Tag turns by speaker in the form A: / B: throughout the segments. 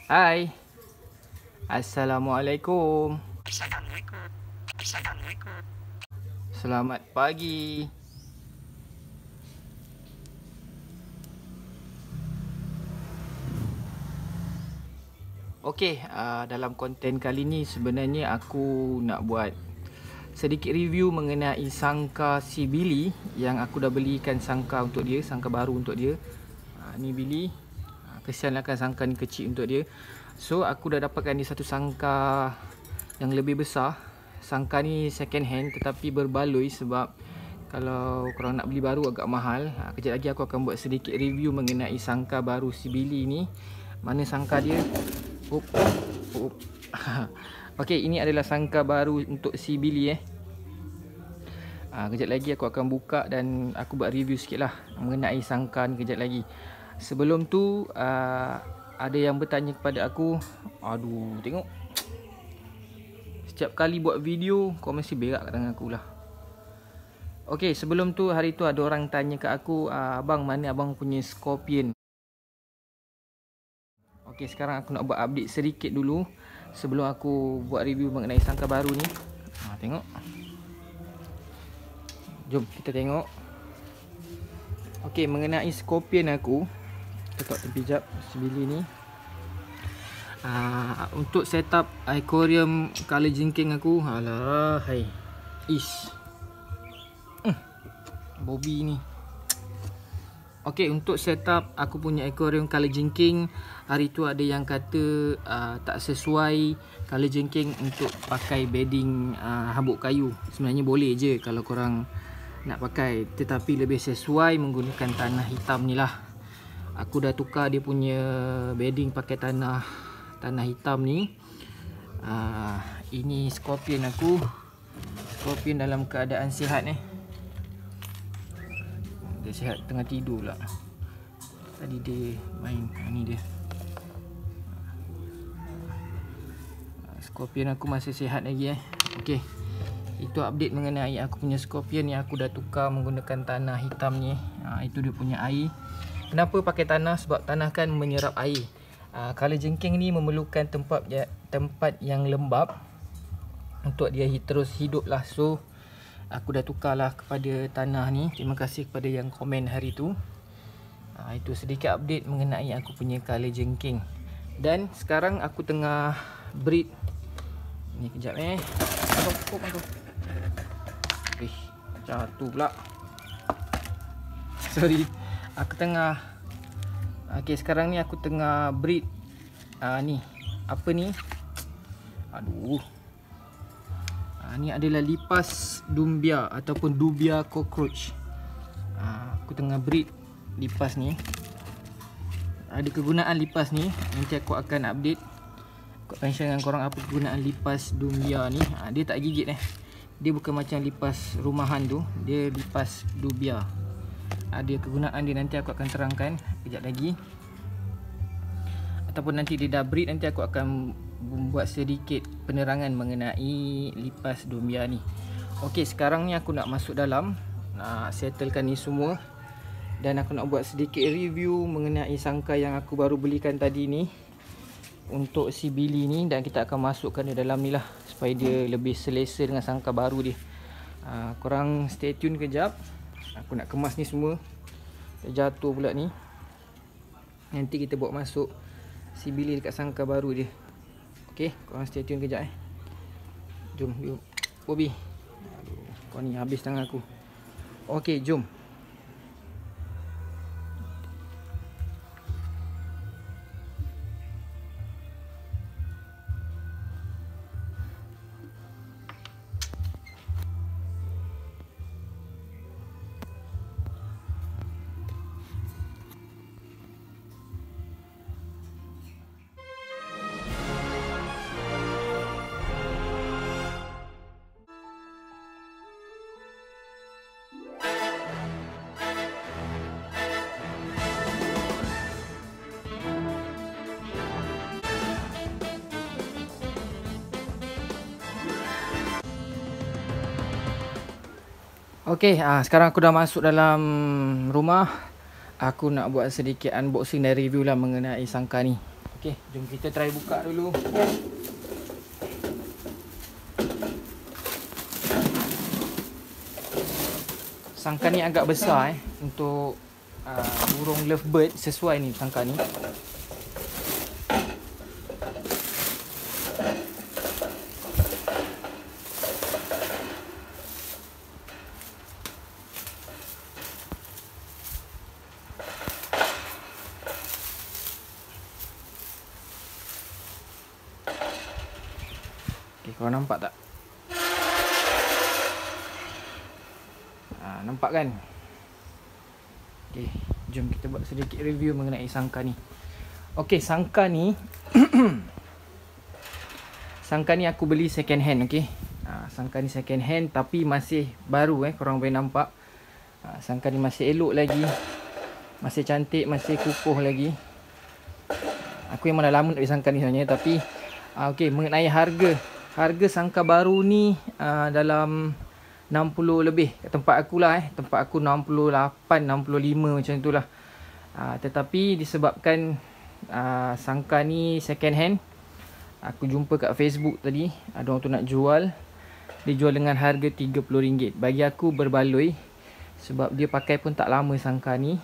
A: Hai. Assalamualaikum. Selamat pagi. Okey, dalam konten kali ni sebenarnya aku nak buat sedikit review mengenai sangka si Billy yang aku dah belikan sangka untuk dia, sangka baru untuk dia. Ni Billy. Kesianlah kan sangka ni kecil untuk dia. So aku dah dapatkan ni satu sangka yang lebih besar. Sangka ni second hand tetapi berbaloi sebab kalau korang nak beli baru agak mahal. Kejap lagi aku akan buat sedikit review mengenai sangka baru si Billy ni. Mana sangka dia? Okey, ini adalah sangka baru untuk si Billy kejap lagi aku akan buka dan aku buat review sikit lah mengenai sangka ni kejap lagi. Sebelum tu ada yang bertanya kepada aku, aduh tengok, setiap kali buat video kau mesti berak kat tangan aku lah. Okey, sebelum tu hari tu ada orang tanya kat aku, abang mana abang punya Scorpion. Okey, sekarang aku nak buat update sedikit dulu sebelum aku buat review mengenai sangka baru ni. Tengok. Jom kita tengok. Okey, mengenai Scorpion aku, letak tepi jap sebili ni. Untuk setup aquarium color jingking aku, alah hai. Bobby ni. Okey, untuk setup aku punya aquarium color jingking, hari tu ada yang kata tak sesuai color jingking untuk pakai bedding habuk kayu. Sebenarnya boleh je kalau korang nak pakai, tetapi lebih sesuai menggunakan tanah hitam ni lah. Aku dah tukar dia punya bedding pakai tanah hitam ni. Ini Scorpion aku. Scorpion dalam keadaan sihat Dia sihat, tengah tidur pula. Tadi dia main. Ni dia. Scorpion aku masih sihat lagi Okey. Itu update mengenai aku punya Scorpion yang aku dah tukar menggunakan tanah hitam ni. Itu dia punya air. Kenapa pakai tanah? Sebab tanah kan menyerap air. Color jingking ni memerlukan tempat yang lembap untuk dia terus hidup lah. So aku dah tukarlah kepada tanah ni. Terima kasih kepada yang komen hari tu. Itu sedikit update mengenai aku punya color jingking. Dan sekarang aku tengah breed. Ni kejap Aduh. Jatuh pula. Sorry. Aku tengah sekarang ni aku tengah breed ni. Apa ni? Aduh. Ni adalah lipas dumbia ataupun dubia cockroach. Aku tengah breed lipas ni. Ada kegunaan lipas ni, nanti aku akan update. Aku akan share dengan korang apa kegunaan lipas dumbia ni. Dia tak gigit Dia bukan macam lipas rumahan tu. Dia lipas dubia. Ada kegunaan dia, nanti aku akan terangkan kejap lagi. Ataupun nanti dia dah breed, nanti aku akan membuat sedikit penerangan mengenai lipas dumbia ni. Okey, sekarang ni aku nak masuk dalam, nak settlekan ni semua. Dan aku nak buat sedikit review mengenai sangka yang aku baru belikan tadi ni untuk si Billy ni. Dan kita akan masukkan dia dalam ni lah, supaya dia lebih selesa dengan sangka baru dia. Korang stay tune kejap. Aku nak kemas ni semua. Jatuh pula ni. Nanti kita bawa masuk si Billy dekat sangka baru dia. Okey, korang stay tune kejap Jom, yuk Bobby. Aduh, kau ni habis tangan aku. Okey, jom. Okey, sekarang aku dah masuk dalam rumah. Aku nak buat sedikit unboxing dan review lah mengenai sangka ni. Okey, jom kita try buka dulu. Sangkar ni agak besar untuk burung lovebird, sesuai ni sangkar ni. Okay, korang nampak tak? Nampak kan? Okay, jom kita buat sedikit review mengenai sangkar ni. Okay, sangkar ni sangkar ni aku beli second hand, okay. Sangkar ni second hand tapi masih baru, korang boleh nampak. Sangkar ni masih elok lagi, masih cantik, masih kukuh lagi. Aku memang dah lama nak beli sangkar ni sebenarnya, tapi okay, mengenai harga sangkar baru ni dalam 60 lebih kat tempat aku lah. Tempat aku 68, 65 macam tu lah. Tetapi disebabkan sangkar ni second hand, aku jumpa kat Facebook tadi ada orang tu nak jual. Dia jual dengan harga RM30. Bagi aku berbaloi, sebab dia pakai pun tak lama sangkar ni,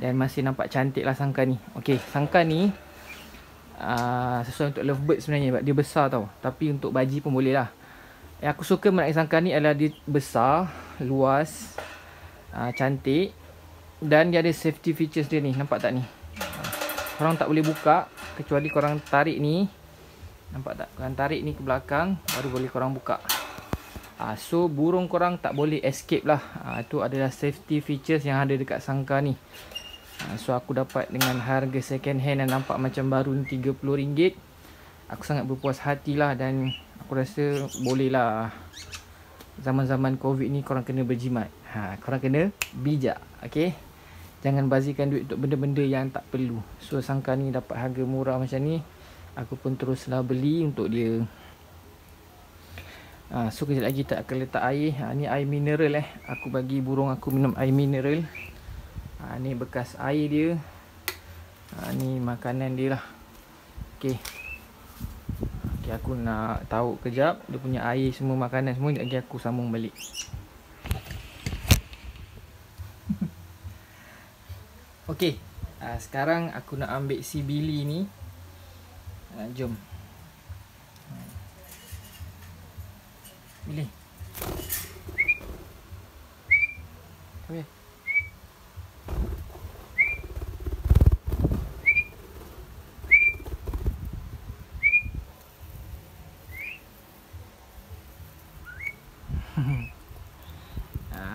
A: dan masih nampak cantik lah sangkar ni. Okay, sangkar ni sesuai untuk lovebird sebenarnya, sebab dia besar tau. Tapi untuk baji pun boleh lah. Yang aku suka mengenai sangkar ni adalah dia besar, luas, cantik, dan dia ada safety features dia ni. Nampak tak ni? Korang tak boleh buka kecuali korang tarik ni. Nampak tak? Korang tarik ni ke belakang, baru boleh korang buka. So burung korang tak boleh escape lah. Itu adalah safety features yang ada dekat sangkar ni. So aku dapat dengan harga second hand yang nampak macam baru ni RM30. Aku sangat berpuas hati lah, dan aku rasa boleh lah. Zaman-zaman Covid ni korang kena berjimat. Korang kena bijak, okay? Jangan bazirkan duit untuk benda-benda yang tak perlu. So sangkar ni dapat harga murah macam ni, aku pun teruslah beli untuk dia. So kejap lagi kita akan letak air. Ni air mineral Aku bagi burung aku minum air mineral. Ni bekas air dia. Ni makanan dia lah. Okay, aku nak tahu kejap dia punya air semua, makanan semua. Sekejap lagi aku sambung balik. Okay, sekarang aku nak ambil si Billy ni. Jom Billy, come here.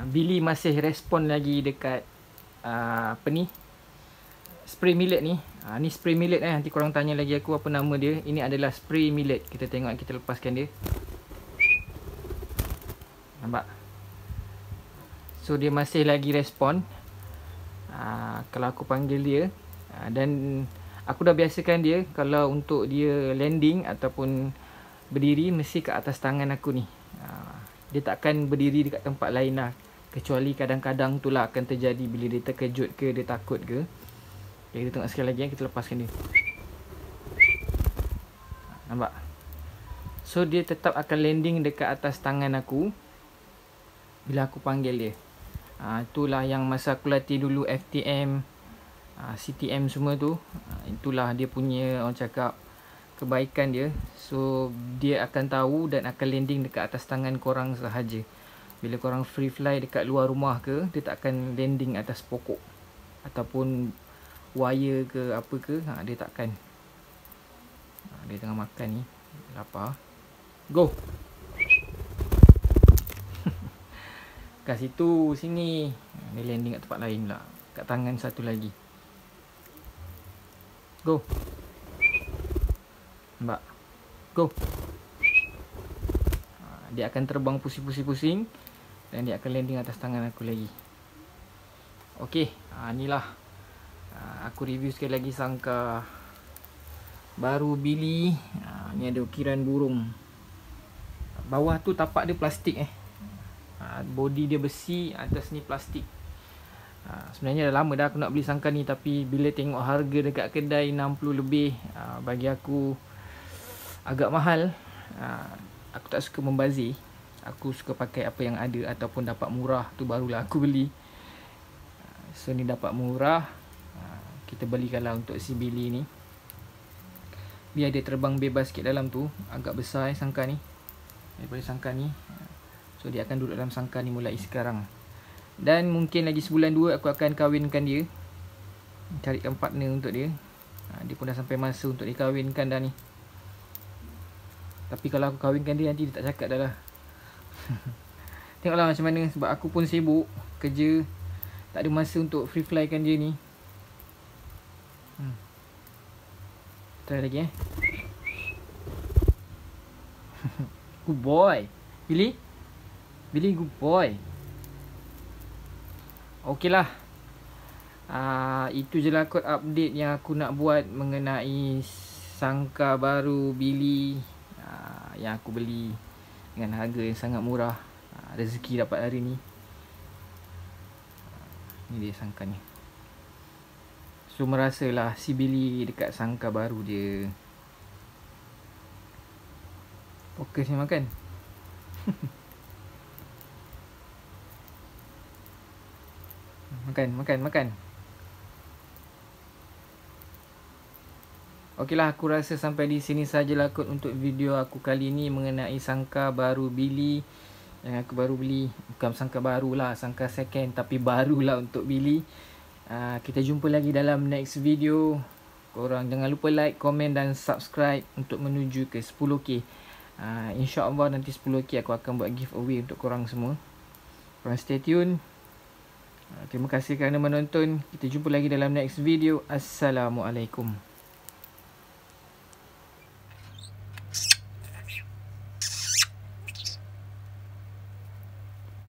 A: Billy masih respon lagi dekat apa ni, spray millet ni. Ni spray millet nanti korang tanya lagi aku apa nama dia. Ini adalah spray millet. Kita tengok, kita lepaskan dia. Nampak? So dia masih lagi respon kalau aku panggil dia. Dan aku dah biasakan dia, kalau untuk dia landing ataupun berdiri mesti ke atas tangan aku ni. Dia takkan berdiri dekat tempat lain lah, kecuali kadang-kadang tu lah akan terjadi bila dia terkejut ke, dia takut ke. Okay, kita tengok sekali lagi, kita lepaskan dia. Nampak? So dia tetap akan landing dekat atas tangan aku bila aku panggil dia. Itulah yang masa aku latih dulu FTM, CTM semua tu. Itulah dia punya, orang cakap, kebaikan dia. So dia akan tahu dan akan landing dekat atas tangan korang sahaja. Bila korang free fly dekat luar rumah ke, dia tak akan landing atas pokok ataupun wire ke apa ke. Dia takkan. Dia tengah makan ni, lapar. Go. Kat situ, sini. Dia landing kat tempat lain lah, kat tangan satu lagi. Go. Nampak? Go. Dia akan terbang pusing-pusing-pusing, dan dia akan landing atas tangan aku lagi. Okey, inilah aku review sekali lagi sangkar baru Billy. Ni ada ukiran burung. Bawah tu tapak dia plastik Body dia besi, atas ni plastik. Sebenarnya dah lama dah aku nak beli sangkar ni, tapi bila tengok harga dekat kedai 60 lebih, bagi aku agak mahal. Aku tak suka membazir. Aku suka pakai apa yang ada, ataupun dapat murah tu barulah aku beli. So ni dapat murah, kita belikanlah untuk si Billy ni. Biar dia terbang bebas sikit dalam tu. Agak besar sangkar ni, daripada sangkar ni. So dia akan duduk dalam sangkar ni mulai sekarang. Dan mungkin lagi sebulan 2 aku akan kahwinkan dia, carikan partner untuk dia. Dia pun dah sampai masa untuk dikahwinkan dah ni. Tapi kalau aku kahwinkan dia, nanti dia tak cakap dah lah. Tengoklah macam mana, sebab aku pun sibuk kerja, tak ada masa untuk free fly kan dia ni. Try lagi Good boy Billy, Billy good boy. Okey lah, itu je lah kot update yang aku nak buat mengenai sangkar baru Billy yang aku beli dengan harga yang sangat murah. Rezeki dapat hari ni. Ni dia sangkar ni. So merasalah si Billy dekat sangkar baru dia. Fokus ni makan. Makan. Okeylah, aku rasa sampai di sini sajalah kot untuk video aku kali ni mengenai sangkar baru Billy yang aku baru beli. Bukan sangkar baru lah, sangkar second, tapi barulah untuk Billy. Kita jumpa lagi dalam next video. Korang jangan lupa like, komen dan subscribe untuk menuju ke 10k. InsyaAllah nanti 10k aku akan buat giveaway untuk korang semua. Korang stay tune. Terima kasih kerana menonton. Kita jumpa lagi dalam next video. Assalamualaikum.